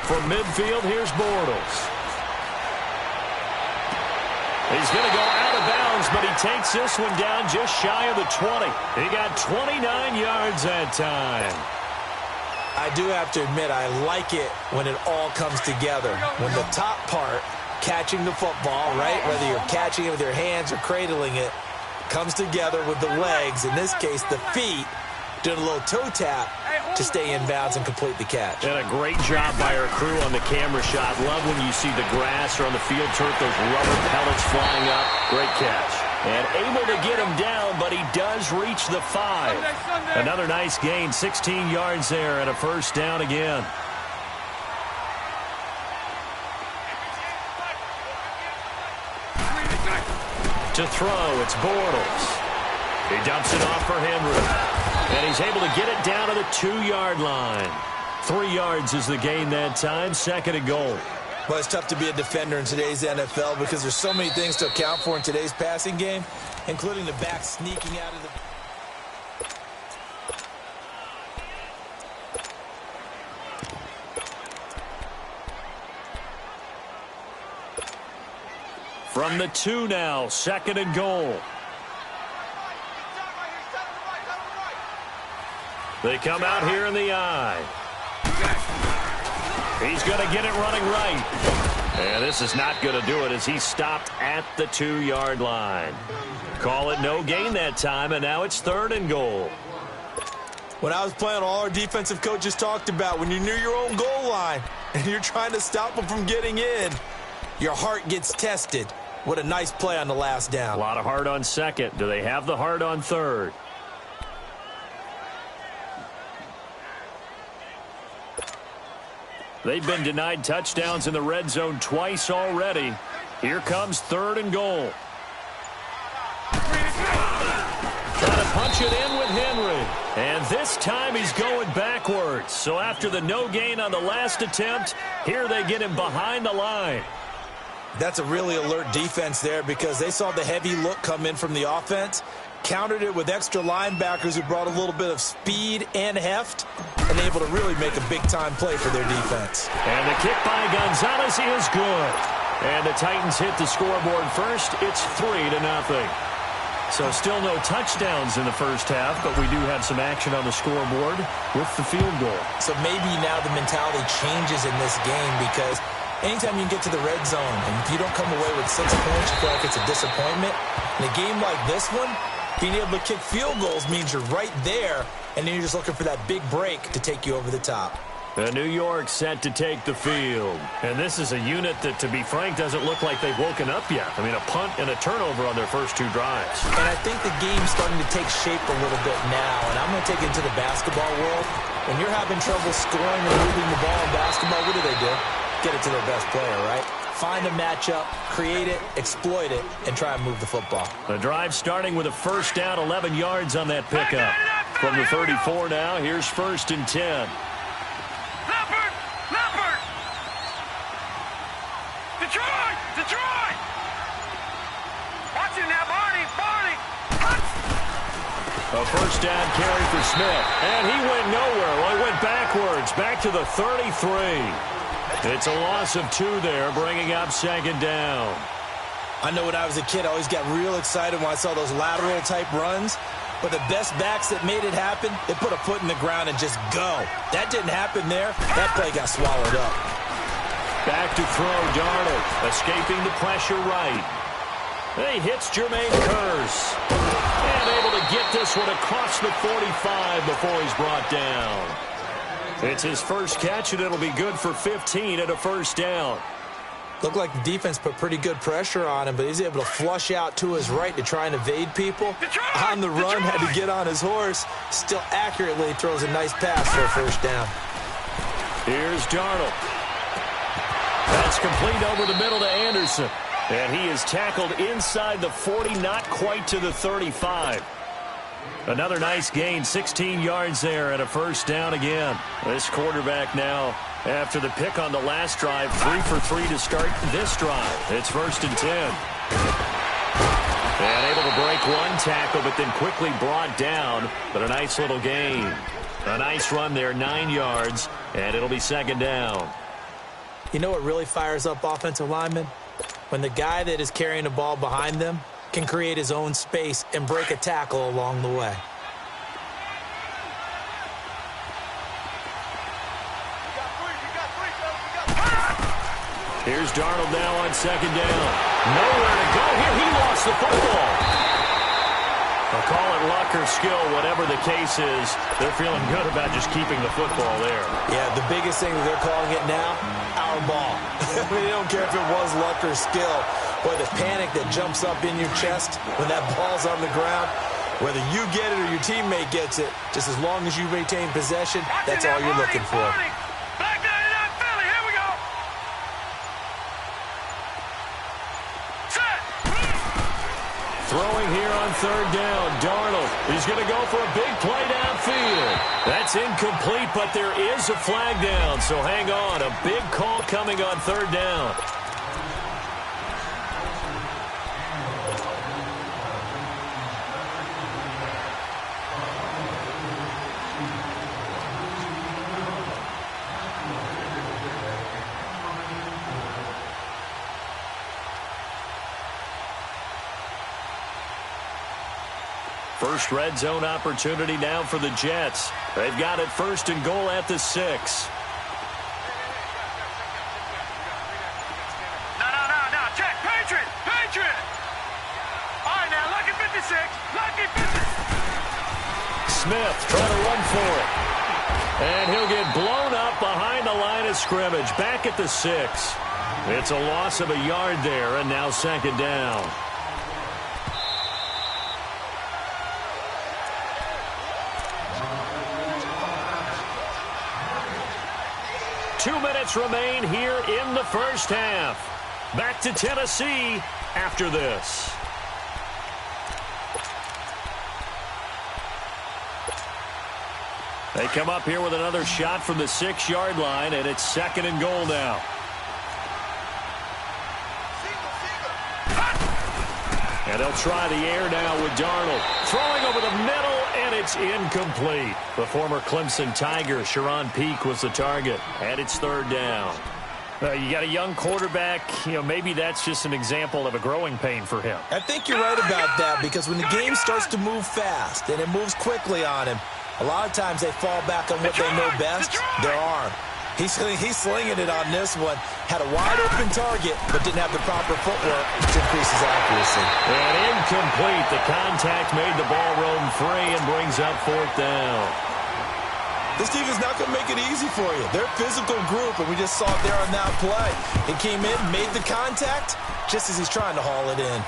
From midfield, here's Bortles. He's going to go out of bounds, but he takes this one down just shy of the 20. He got 29 yards that time. I do have to admit, I like it when it all comes together. When the top part, catching the football, right, whether you're catching it with your hands or cradling it, comes together with the legs, in this case the feet, doing a little toe tap to stay in bounds and complete the catch. And a great job by our crew on the camera shot. Love when you see the grass or on the field turf, those rubber pellets flying up. Great catch. And able to get him down, but he does reach the 5. Another nice gain, 16 yards there and a first down again. To throw, it's Bortles. He dumps it off for Henry. And he's able to get it down to the 2-yard line. 3 yards is the gain that time, 2nd and goal. Well, it's tough to be a defender in today's NFL because there's so many things to account for in today's passing game, including the back sneaking out of the... From the 2 now, 2nd and goal. They come out here in the I. He's going to get it running right. And this is not going to do it as he's stopped at the 2-yard line. Call it no gain that time, and now it's 3rd and goal. When I was playing, all our defensive coaches talked about when you're near your own goal line and you're trying to stop them from getting in, your heart gets tested. What a nice play on the last down. A lot of heart on 2nd. Do they have the heart on 3rd? They've been denied touchdowns in the red zone twice already. Here comes 3rd and goal. Trying to punch it in with Henry. And this time he's going backwards. So after the no gain on the last attempt, here they get him behind the line. That's a really alert defense there because they saw the heavy look come in from the offense, countered it with extra linebackers who brought a little bit of speed and heft, and able to really make a big-time play for their defense. And the kick by Gonzalez is good. And the Titans hit the scoreboard first. It's 3-0. So still no touchdowns in the first half, but we do have some action on the scoreboard with the field goal. So maybe now the mentality changes in this game because anytime you get to the red zone and if you don't come away with 6 points, you feel like it's a disappointment. In a game like this one, being able to kick field goals means you're right there, and then you're just looking for that big break to take you over the top. The New York set to take the field. And this is a unit that, to be frank, doesn't look like they've woken up yet. I mean, a punt and a turnover on their first 2 drives. And I think the game's starting to take shape a little bit now, and I'm going to take it into the basketball world. When you're having trouble scoring and moving the ball in basketball, what do? Get it to their best player, right? Find a matchup, create it, exploit it, and try and move the football. The drive starting with a first down, 11 yards on that pickup. From the 34 now, here's 1st and 10. Leopard! Detroit! Watch it now, Barney! A first down carry for Smith. And he went nowhere. Well, he went backwards, back to the 33. It's a loss of 2 there, bringing up 2nd down. I know when I was a kid, I always got real excited when I saw those lateral-type runs. But the best backs that made it happen, they put a foot in the ground and just go. That didn't happen there. That play got swallowed up. Back to throw, Darnold, escaping the pressure right. He hits Jermaine Kearse. And able to get this one across the 45 before he's brought down. It's his first catch, and it'll be good for 15 at a first down. Looked like the defense put pretty good pressure on him, but he's able to flush out to his right to try and evade people. On the run, had to get on his horse. Still accurately throws a nice pass for a first down. Here's Darnold. That's complete over the middle to Anderson. And he is tackled inside the 40, not quite to the 35. Another nice gain, 16 yards there and a first down again. This quarterback now, after the pick on the last drive, 3 for 3 to start this drive. It's 1st and 10. And able to break one tackle, but then quickly brought down, but a nice little gain. A nice run there, 9 yards, and it'll be second down. You know what really fires up offensive linemen? When the guy that is carrying the ball behind them can create his own space and break a tackle along the way. Here's Darnold now on second down. Nowhere to go here. He lost the football. I'll call it luck or skill, whatever the case is. They're feeling good about just keeping the football there. Yeah, the biggest thing that they're calling it now, our ball. I mean, they don't care if it was luck or skill. Boy, the panic that jumps up in your chest when that ball's on the ground, whether you get it or your teammate gets it, just as long as you maintain possession, that's all you're looking for. Throwing here on third down, Darnold. He's going to go for a big play downfield. That's incomplete, but there is a flag down, so hang on. A big call coming on third down. First red zone opportunity now for the Jets. They've got it first and goal at the 6. No. Check. Patriot. All right, now, lucky 56. Lucky 56. Smith trying to run for it. And he'll get blown up behind the line of scrimmage. Back at the 6. It's a loss of a yard there, and now second down. Two minutes remain here in the first half. Back to Tennessee after this. They come up here with another shot from the 6-yard line, and it's second and goal now. And they'll try the air now with Darnold. Throwing over the middle, and it's incomplete. The former Clemson Tiger, Sharon Peake, was the target. And it's third down. You got a young quarterback. Maybe that's just an example of a growing pain for him. I think you're right about that, because when the game starts to move fast and it moves quickly on him, a lot of times they fall back on what they know best, their arm. He's slinging it on this one. Had a wide-open target, but didn't have the proper footwork, which increases accuracy. And incomplete. The contact made the ball roam free and brings up fourth down. This team is not going to make it easy for you. They're a physical group, and we just saw it there on that play. He came in, made the contact, just as he's trying to haul it in.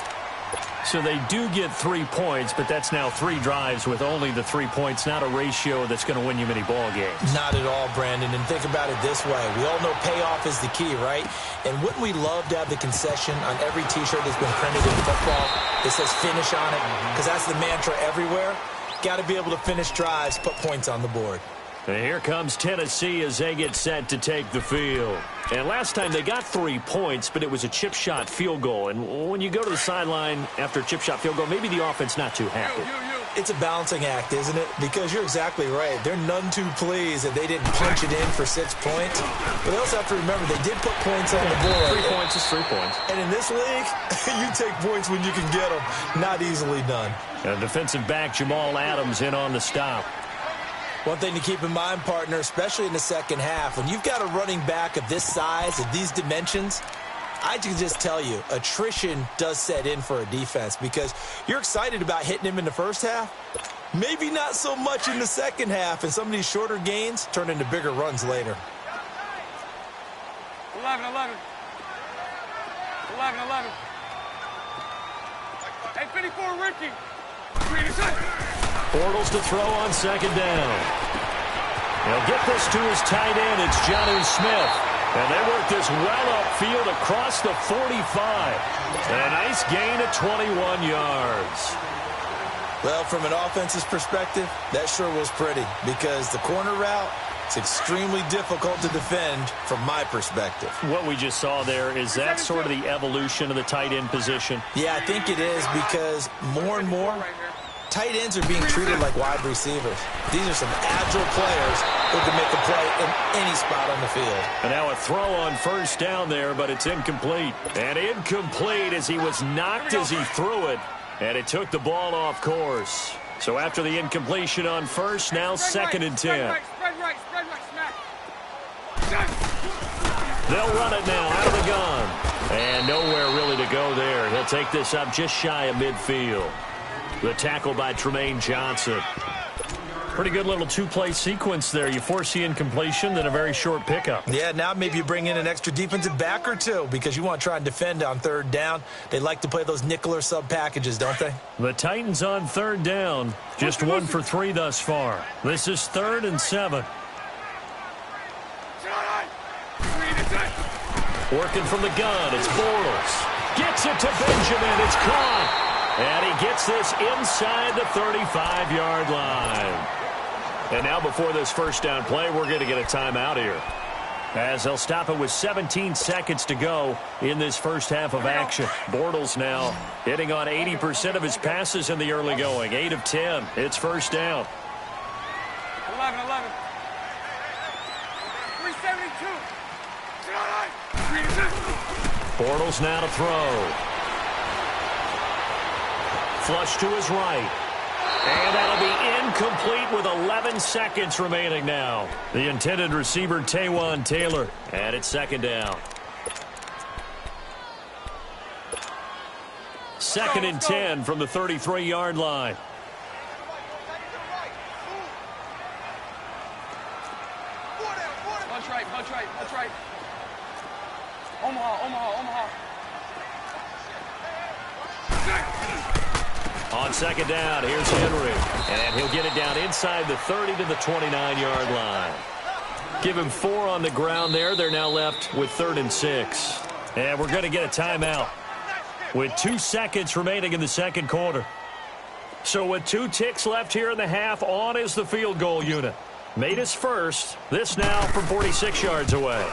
So they do get 3 points, but that's now 3 drives with only the 3 points, not a ratio that's going to win you many ball games. Not at all, Brandon. And think about it this way. We all know payoff is the key, right? And wouldn't we love to have the concession on every T-shirt that's been printed in football that says finish on it? Because that's the mantra everywhere. Got to be able to finish drives, put points on the board. And here comes Tennessee as they get set to take the field. And last time they got 3 points, but it was a chip shot field goal. And when you go to the sideline after a chip shot field goal, maybe the offense not too happy. It's a balancing act, isn't it? Because you're exactly right. They're none too pleased that they didn't punch it in for 6 points. But they also have to remember they did put points on the board. 3 points is 3 points. And in this league, you take points when you can get them. Not easily done. And defensive back Jamal Adams in on the stop. One thing to keep in mind, partner, especially in the second half, when you've got a running back of this size, of these dimensions, I can just tell you, attrition does set in for a defense because you're excited about hitting him in the first half. Maybe not so much in the second half, and some of these shorter gains turn into bigger runs later. 11. Hey, 54, Ricky. Bortles to throw on second down. He'll get this to his tight end. It's Jonnu Smith. And they work this well upfield across the 45. And a nice gain of 21 yards. Well, from an offense's perspective, that sure was pretty because the corner route, it's extremely difficult to defend from my perspective. What we just saw there, is that sort of the evolution of the tight end position? Yeah, I think it is because more and more, Tight ends are being treated like wide receivers. These are some agile players who can make a play in any spot on the field. And now a throw on first down there, but it's incomplete. And incomplete as he was knocked as he threw it, and it took the ball off course. So after the incompletion on first, now second and 10. Spread right, smack. They'll run it now out of the gun. And nowhere really to go there. He'll take this up just shy of midfield. The tackle by Tremaine Johnson. Pretty good little two-play sequence there. You force the incompletion, then a very short pickup. Yeah, now maybe you bring in an extra defensive back or two because you want to try and defend on third down. They like to play those nickel or sub packages, don't they? The Titans on third down. Just 1 for 3 thus far. This is 3rd and 7. Working from the gun, it's Bortles. Gets it to Benjamin, it's caught. And he gets this inside the 35-yard line. And now before this first down play, we're going to get a timeout here, as they'll stop it with 17 seconds to go in this first half of action. Bortles now hitting on 80% of his passes in the early going. 8 of 10. It's first down. 11. 372. Bortles now to throw. Flush to his right. And that'll be incomplete with 11 seconds remaining now. The intended receiver, Taywan Taylor. And it's second down. 2nd and 10 from the 33-yard line. Punch right. Omaha. On second down, here's Henry. And he'll get it down inside the 30 to the 29-yard line. Give him 4 on the ground there. They're now left with 3rd and 6. And we're going to get a timeout with 2 seconds remaining in the second quarter. So with 2 ticks left here in the half, on is the field goal unit. Made his first. This now from 46 yards away.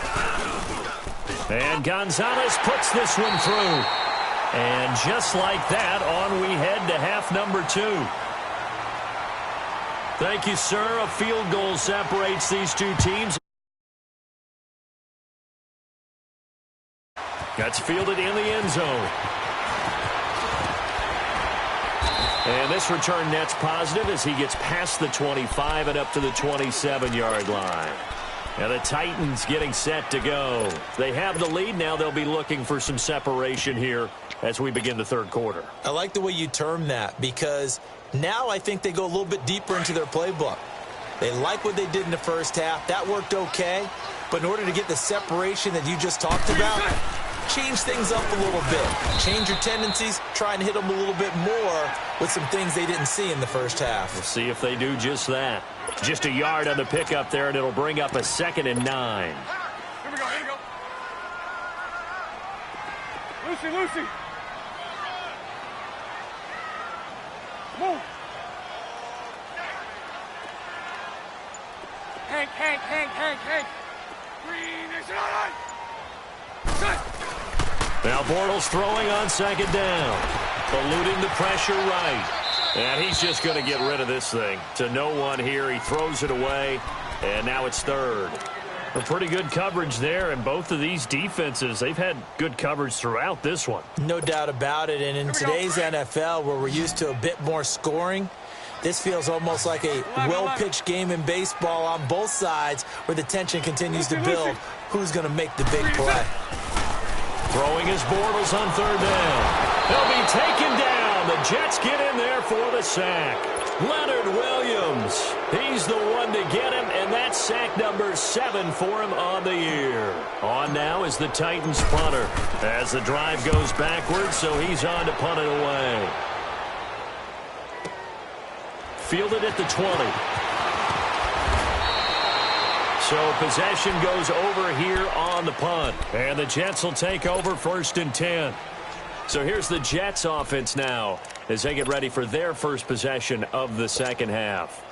And Gonzalez puts this one through. And just like that, on we head to half number 2. Thank you, sir. A field goal separates these two teams. That's fielded in the end zone. And this return net's positive as he gets past the 25 and up to the 27-yard line. And the Titans getting set to go. They have the lead. Now they'll be looking for some separation here as we begin the third quarter. I like the way you term that, because now I think they go a little bit deeper into their playbook. They like what they did in the first half. That worked okay. But in order to get the separation that you just talked about, change things up a little bit. Change your tendencies. Try and hit them a little bit more with some things they didn't see in the first half. We'll see if they do just that. Just a yard on the pickup there, and it'll bring up a 2nd and 9. Here we go. Lucy. Move. Hank. Green is on. Now Bortles throwing on second down. Eluding the pressure right. And he's just going to get rid of this thing to no one here. He throws it away, and now it's 3rd. A pretty good coverage there, and both of these defenses, they've had good coverage throughout this one. No doubt about it, and in today's NFL, where we're used to a bit more scoring, this feels almost like a well-pitched game in baseball on both sides where the tension continues to build. Who's going to make the big play? Throwing his Bortles on 3rd down. He'll be taken down. The Jets get in there for the sack. Leonard Williams, he's the one to get him, and that's sack number 7 for him on the year. On now is the Titans punter as the drive goes backwards, so he's on to punt it away. Fielded at the 20. So possession goes over here on the punt, and the Jets will take over 1st and 10. So here's the Jets offense now as they get ready for their first possession of the second half.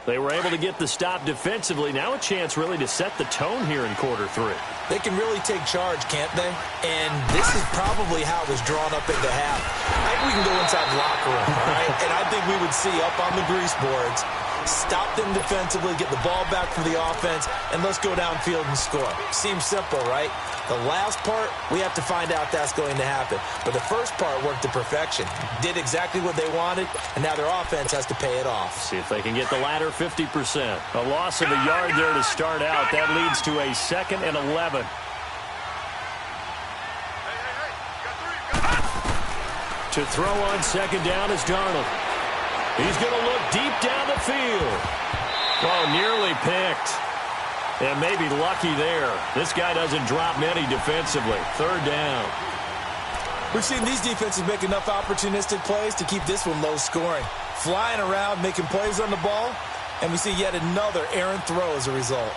They were able to get the stop defensively. Now a chance really to set the tone here in quarter 3. They can really take charge, can't they? And this is probably how it was drawn up into half. I think we can go inside the locker room, all right? And I think we would see up on the grease boards, stop them defensively, get the ball back for the offense, and let's go downfield and score. Seems simple, right? The last part, we have to find out that's going to happen. But the first part worked to perfection. Did exactly what they wanted, and now their offense has to pay it off. See if they can get the latter 50%. A loss of a yard there to start out. That leads to a 2nd and 11. To throw on 2nd down is Darnold. He's going to look deep down the field. Oh, nearly picked. And maybe lucky there. This guy doesn't drop many defensively. 3rd down. We've seen these defenses make enough opportunistic plays to keep this one low scoring. Flying around, making plays on the ball, and we see yet another errant throw as a result.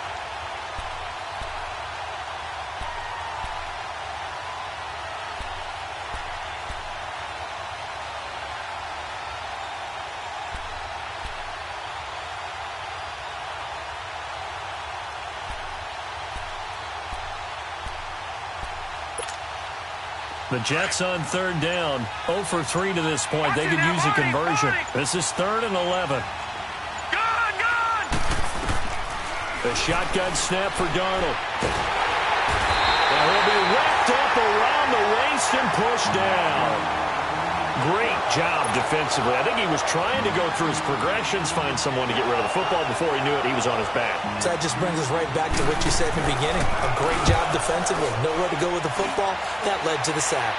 The Jets on 3rd down. 0 for 3 to this point. They could use a conversion. This is 3rd and 11. The shotgun snap for Darnold. And he'll be wrapped up around the waist and pushed down. Great job defensively. I think he was trying to go through his progressions, find someone to get rid of the football. Before he knew it, he was on his back. So that just brings us right back to what you said in the beginning. A great job defensively. Nowhere to go with the football. That led to the sack.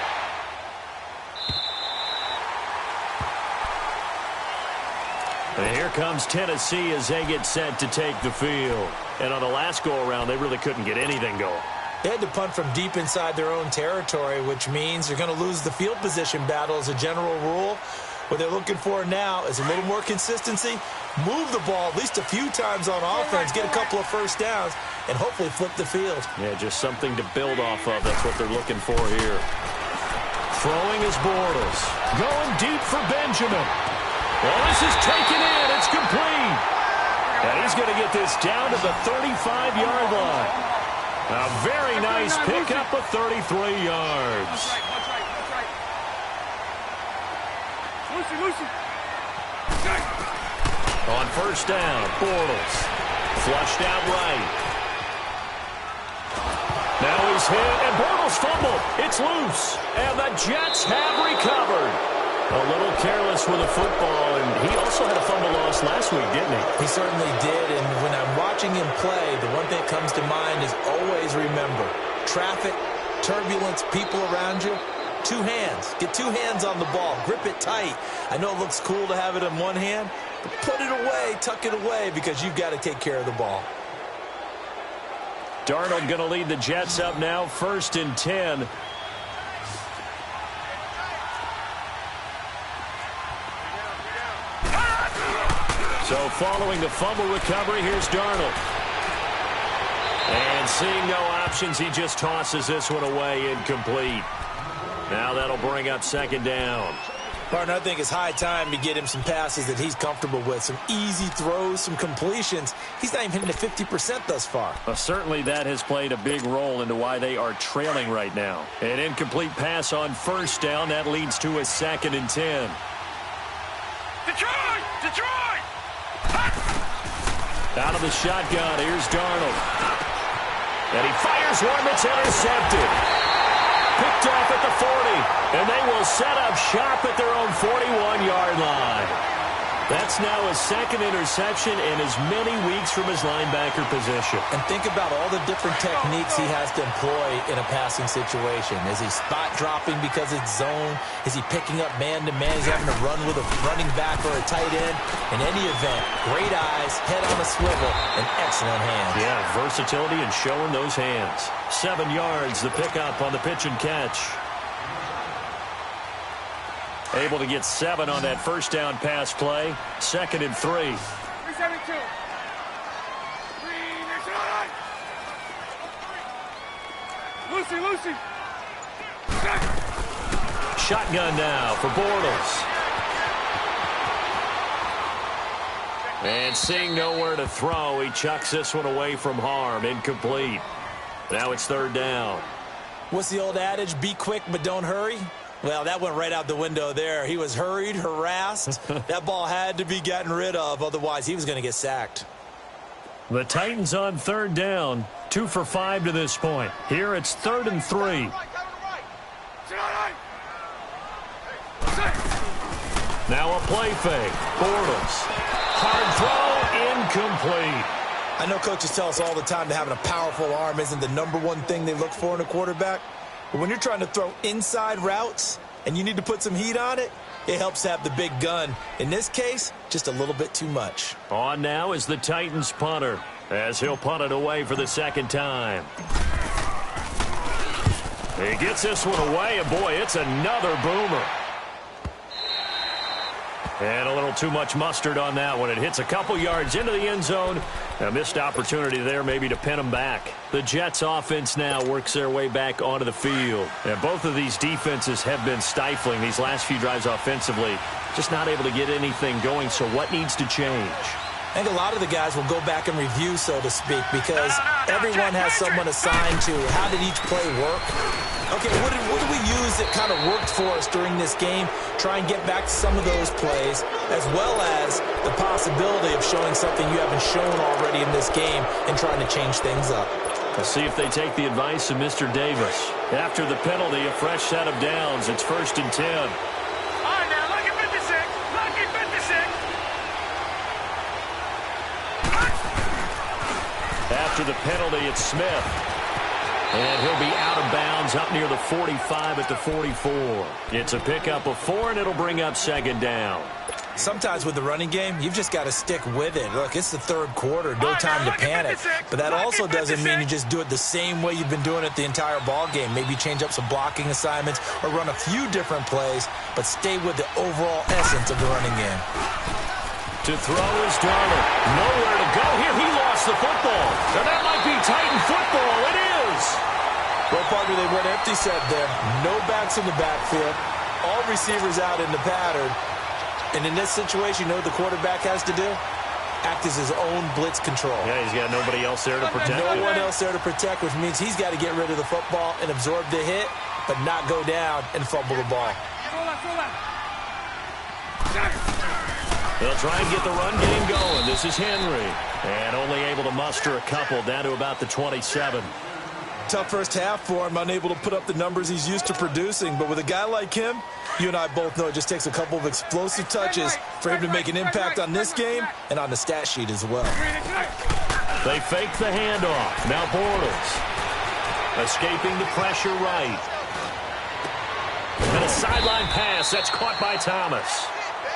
And here comes Tennessee as they get set to take the field. And on the last go-around, they really couldn't get anything going. They had to punt from deep inside their own territory, which means they're going to lose the field position battle as a general rule. What they're looking for now is a little more consistency, move the ball at least a few times on offense, get a couple of first downs, and hopefully flip the field. Yeah, just something to build off of. That's what they're looking for here. Throwing is Bortles. Going deep for Benjamin. Well, this is taken in. It's complete. And he's going to get this down to the 35-yard line. A very nice pickup of 33 yards. On 1st down, Bortles. Flushed out right. Now he's hit, and Bortles fumbled. It's loose, and the Jets have recovered. A little careless with the football, and he also had a fumble loss last week, didn't he? He certainly did, and when I'm watching him play, the one thing that comes to mind is always remember, traffic, turbulence, people around you, 2 hands. Get 2 hands on the ball. Grip it tight. I know it looks cool to have it in one hand, but put it away, tuck it away, because you've got to take care of the ball. Darnold going to lead the Jets up now, 1st and 10. So following the fumble recovery, here's Darnold. And seeing no options, he just tosses this one away, incomplete. Now that'll bring up 2nd down. Partner, I think it's high time to get him some passes that he's comfortable with. Some easy throws, some completions. He's not even hitting the 50% thus far. Well, certainly that has played a big role into why they are trailing right now. An incomplete pass on 1st down. That leads to a 2nd and 10. Detroit! Detroit! Out of the shotgun, here's Darnold. And he fires one that's intercepted. Picked off at the 40. And they will set up shop at their own 41-yard line. That's now a 2nd interception in as many weeks from his linebacker position. And think about all the different techniques he has to employ in a passing situation. Is he spot dropping because it's zone? Is he picking up man-to-man? He's having to run with a running back or a tight end. In any event, great eyes, head on a swivel, and excellent hands. Yeah, versatility and showing those hands. 7 yards, the pickup on the pitch and catch. Able to get 7 on that 1st down pass play. 2nd and 3. 372. Lucy. Shotgun now for Bortles. And seeing nowhere to throw, he chucks this one away from harm. Incomplete. Now it's third down. What's the old adage? Be quick, but don't hurry. Well, that went right out the window there. He was hurried, harassed. That ball had to be gotten rid of. Otherwise, he was going to get sacked. The Titans on third down. 2 for 5 to this point. Here it's 3rd and 3. Now a play fake. Bortles. Hard throw. Incomplete. I know coaches tell us all the time that having a powerful arm isn't the #1 thing they look for in a quarterback. But when you're trying to throw inside routes and you need to put some heat on it, it helps to have the big gun. In this case, just a little bit too much. On now is the Titans punter, as he'll punt it away for the second time. He gets this one away, and boy, it's another boomer. And a little too much mustard on that one. It hits a couple yards into the end zone. A missed opportunity there maybe to pin him back. The Jets offense now works their way back onto the field. And both of these defenses have been stifling these last few drives offensively. Just not able to get anything going, so what needs to change? I think a lot of the guys will go back and review, so to speak, because everyone has someone assigned to how did each play work. Okay, what did we use that kind of worked for us during this game? Try and get back to some of those plays, as well as the possibility of showing something you haven't shown already in this game and trying to change things up. Let's see if they take the advice of Mr. Davis. After the penalty, a fresh set of downs. It's 1st and 10. All right, now, lucky 56. Lucky 56. After the penalty, it's Smith. And he'll be out of bounds up near the 45 at the 44. It's a pickup of 4, and it'll bring up 2nd down. Sometimes with the running game, you've just got to stick with it. Look, it's the 3rd quarter, no time to panic. But that also doesn't mean you just do it the same way you've been doing it the entire ball game. Maybe change up some blocking assignments or run a few different plays, but stay with the overall essence of the running game. To throw is Darnold. Nowhere to go here. He lost the football. And that might be Titan football. It is. Well, partner, they went empty set there. No backs in the backfield. All receivers out in the pattern. And in this situation, you know what the quarterback has to do? Act as his own blitz control. Yeah, he's got nobody else there to protect him. No one else there to protect, which means he's got to get rid of the football and absorb the hit, but not go down and fumble the ball. They'll try and get the run game going. This is Henry. And only able to muster a couple down to about the 27. Tough first half for him, unable to put up the numbers he's used to producing. But with a guy like him, you and I both know it just takes a couple of explosive touches for him to make an impact on this game and on the stat sheet as well. They fake the handoff. Now Bortles. Escaping the pressure right. And a sideline pass. That's caught by Thomas.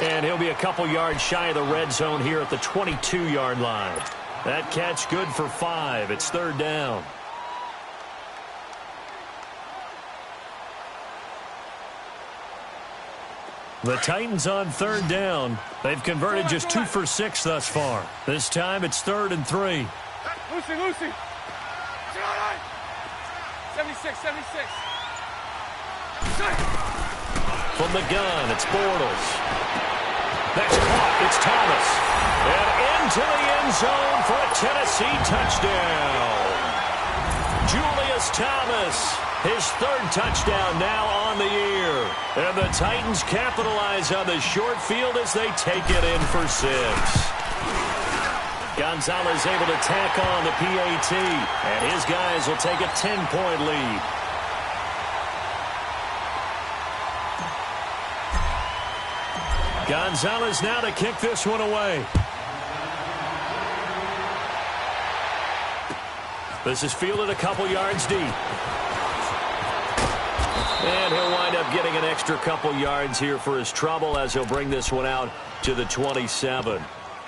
And he'll be a couple yards shy of the red zone here at the 22-yard line. That catch good for 5. It's 3rd down. The Titans on 3rd down. They've converted just 2 for 6 thus far. This time it's 3rd and 3. Lucy. 76. From the gun, it's Bortles. That's caught. It's Thomas. And into the end zone for a Tennessee touchdown. Julius Thomas, his 3rd touchdown now on the year. And the Titans capitalize on the short field as they take it in for 6. Gonzalez able to tack on the PAT, and his guys will take a 10-point lead. Gonzalez now to kick this one away. This is fielded a couple yards deep. And he'll wind up getting an extra couple yards here for his trouble as he'll bring this one out to the 27.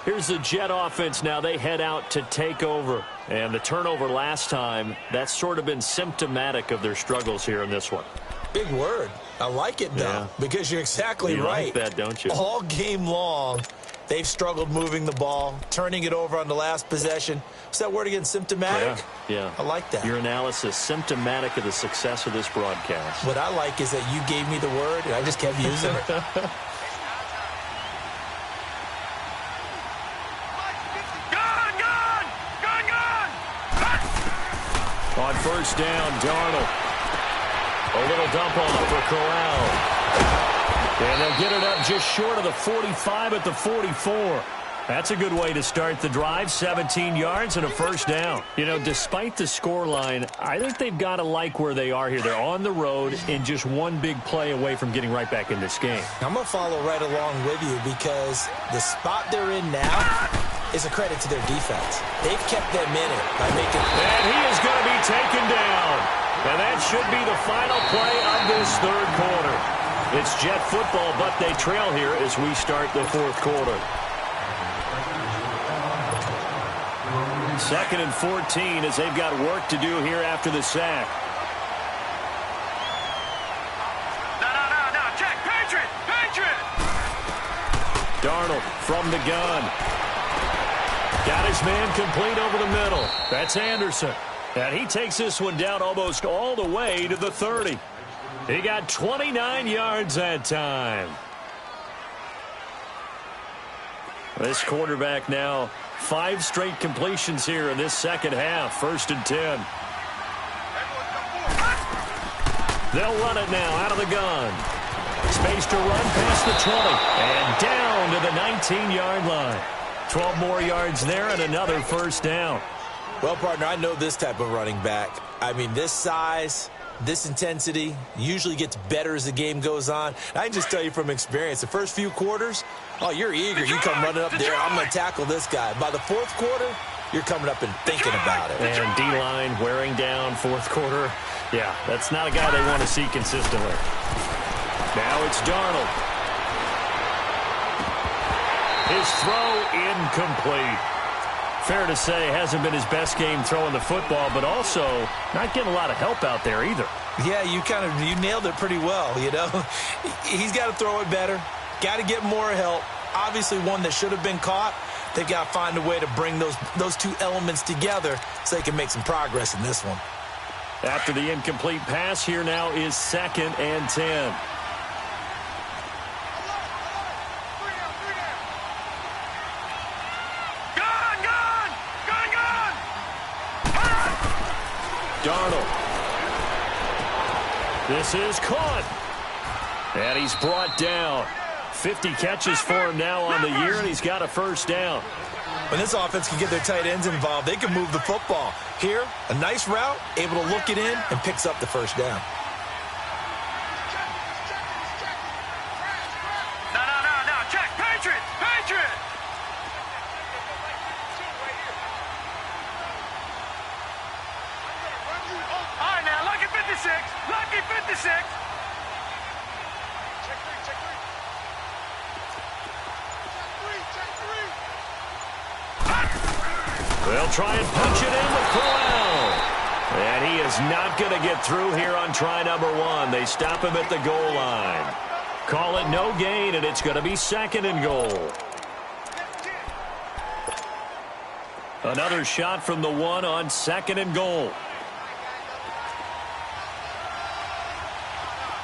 Here's the Jet offense now. They head out to take over. And the turnover last time, that's sort of been symptomatic of their struggles here in this one. Big word. I like it, though, because you're exactly right. You like that, don't you? All game long, they've struggled moving the ball, turning it over on the last possession. What's that word again, symptomatic? Yeah. I like that. Your analysis, symptomatic of the success of this broadcast. What I like is that you gave me the word, and I just kept using it. On first down, Darnold. A little dump off for Corral. And they'll get it up just short of the 45 at the 44. That's a good way to start the drive. 17 yards and a first down. You know, despite the scoreline, I think they've got to like where they are here. They're on the road and just one big play away from getting right back in this game. I'm going to follow right along with you because the spot they're in now is a credit to their defense. They've kept them in it by making... And he is going to be taken down. And that should be the final play of this third quarter. It's Jet football, but they trail here as we start the fourth quarter. 2nd and 14 as they've got work to do here after the sack. No. Check. Patriot. Darnold from the gun. Got his man complete over the middle. That's Anderson. And he takes this one down almost all the way to the 30. He got 29 yards that time. This quarterback now 5 straight completions here in this second half. 1st and 10. They'll run it now out of the gun. Space to run past the 20. And down to the 19-yard line. 12 more yards there and another first down. Well, partner, I know this type of running back. I mean, this size, this intensity usually gets better as the game goes on. I can just tell you from experience, the first few quarters, oh, you're eager. You come running up there, I'm going to tackle this guy. By the fourth quarter, you're coming up and thinking about it. And D-line wearing down fourth quarter. Yeah, that's not a guy they want to see consistently. Now it's Darnold. His throw incomplete. Fair to say, hasn't been his best game throwing the football, but also not getting a lot of help out there either. Yeah, you nailed it pretty well, you know. He's got to throw it better. Got to get more help. Obviously one that should have been caught. They've got to find a way to bring those two elements together so they can make some progress in this one. After the incomplete pass, here now is 2nd and 10. Darnold. This is caught. And he's brought down. 50 catches for him now on the year, and he's got a first down. When this offense can get their tight ends involved, they can move the football. Here, a nice route, able to look it in, and picks up the first down. No. Check. Patriot. All right, now, lucky 56. Lucky 56. Check three. They'll try and punch it in with Corral. And he is not going to get through here on try number 1. They stop him at the goal line. Call it no gain, and it's going to be 2nd and goal. Another shot from the 1 on 2nd and goal.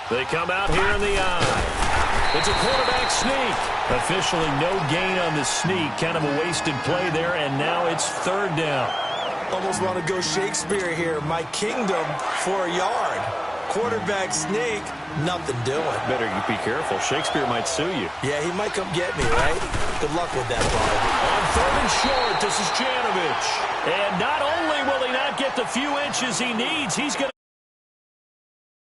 They come out here in the eye. It's a quarterback sneak. Officially no gain on the sneak. Kind of a wasted play there, and now it's 3rd down. Almost want to go Shakespeare here. My kingdom for a yard. Quarterback sneak, nothing doing. Better you be careful. Shakespeare might sue you. Yeah, he might come get me, right? Good luck with that ball. On 3rd and short, this is Janovich. And not only will he not get the few inches he needs, he's going to